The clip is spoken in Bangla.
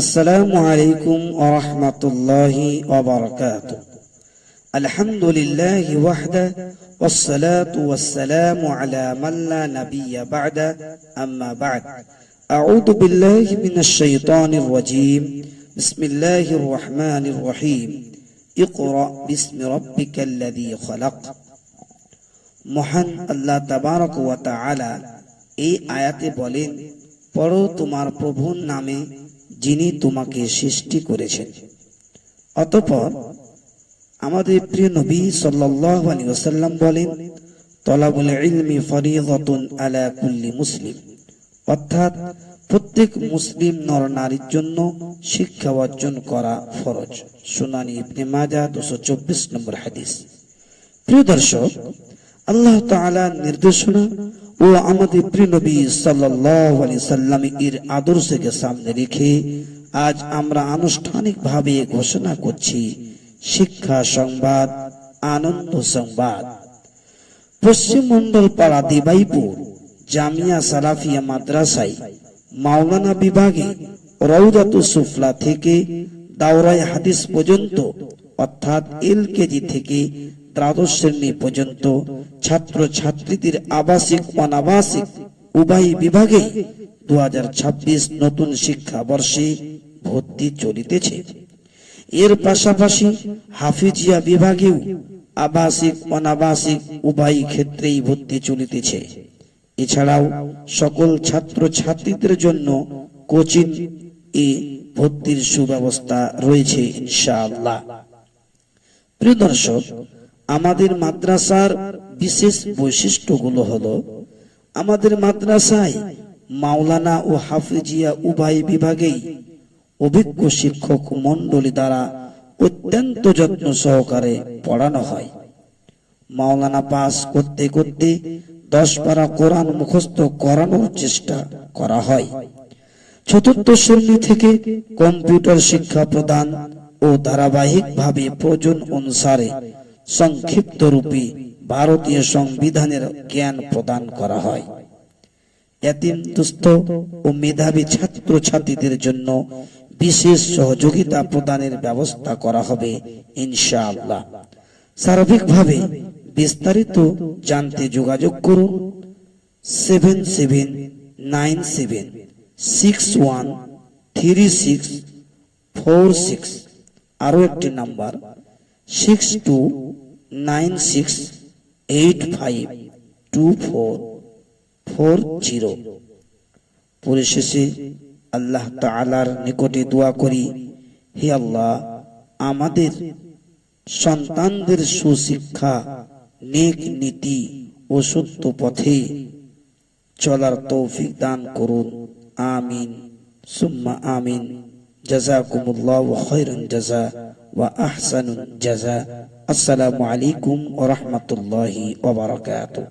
السلام عليكم ورحمة الله وبركاته. الحمد لله وحده والصلاة والسلام على من لا نبي بعده. أما بعد، أعوذ بالله من الشيطان الرجيم. بسم الله الرحمن الرحيم. اقرأ باسم ربك الذي خلق. মহান আল্লাহ তাবারক ওয়া তাআলা এই আয়াতে বলেন, পড়ো তোমার প্রভুর নামে যিনি তোমাকে সৃষ্টি করেছেন। অতঃপর আমাদের প্রিয় নবী সাল্লাল্লাহু আলাইহি ওয়াসাল্লাম বলেন, তলাবুল ইলমি ফরিযাতুন আলা কুল্লি মুসলিম, অর্থাৎ প্রত্যেক মুসলিম নর নারীর জন্য শিক্ষা অর্জন করা ফরজ। সুনানি ইবনে মাজাহ 224 নম্বর হাদিস। প্রিয় দর্শক, আল্লাহ তাআলার নির্দেশনা ও আমাদের প্রিয় নবী সাল্লাল্লাহু আলাইহি সাল্লাম এর আদর্শকে সামনে রেখে আজ আমরা আনুষ্ঠানিকভাবে ঘোষণা করছি শিক্ষা সংবাদ, আনন্দ সংবাদ। পশ্চিমমন্ডল পাড়া দেবাইপুর জামিয়া সালাফিয়া মাদ্রাসায় মাওলানা বিভাগে রওদাতুস সুফলা থেকে দাওরায়ে হাদিস পর্যন্ত, অর্থাৎ এলকেজি থেকে দ্বাদশ শ্রেণী পর্যন্ত ছাত্র ছাত্রীদের আবাসিক অনাবাসিক উভয় বিভাগে 2026 নতুন শিক্ষাবর্ষে ভর্তি চলিতেছে। এর পাশাপাশি হাফিজিয়া বিভাগেও আবাসিক অনাবাসিক উভয় ক্ষেত্রেই ভর্তি চলিতেছে। এছাড়াও সকল ছাত্র ছাত্রীদের জন্য কোচিং এ ভর্তির সুব্যবস্থা রয়েছে ইনশাআল্লাহ। প্রিয় দর্শক, আমাদের মাদ্রাসার বিশেষ বৈশিষ্ট্যগুলো হলো, আমাদের মাদ্রাসায় মাওলানা ও হাফিজিয়া উভয় বিভাগেই অভিজ্ঞ শিক্ষক মণ্ডলী দ্বারা অত্যন্ত যত্ন সহকারে পড়ানো হয়। মাওলানা পাস করতে করতে 10 পারা কোরআন মুখস্থ করানোর চেষ্টা করা হয়। চতুর্থ শ্রেণী থেকে কম্পিউটার শিক্ষা প্রদান ও ধারাবাহিকভাবে প্রয়োজন অনুসারে সংক্ষিপ্ত রূপে ভারতীয় সংবিধানের জ্ঞান প্রদান করা হয়। এতিম, দুস্থ ও মেধাবী ছাত্র ছাত্রীদের জন্য বিশেষ সহযোগিতা প্রদানের ব্যবস্থা করা হবে ইনশাআল্লাহ। সার্বিকভাবে বিস্তারিত জানতে যোগাযোগ করুন 7797613646। আরো একটি নাম্বার 6296852440। পরিশেষে আল্লাহ তাআলার নিকটে দোয়া করি, হে আল্লাহ, আমাদের সন্তানদের সুশিক্ষা, নেক নীতি ও সত্য পথে চলার তৌফিক দান করুন। আমিন সুম্মা আমিন। জাযাকুমুল্লাহু খায়রান জাযা ওয়া আহসানুল জাযা। আসসালামু আলাইকুম ওয়া রাহমাতুল্লাহি ওয়া বারাকাতুহু।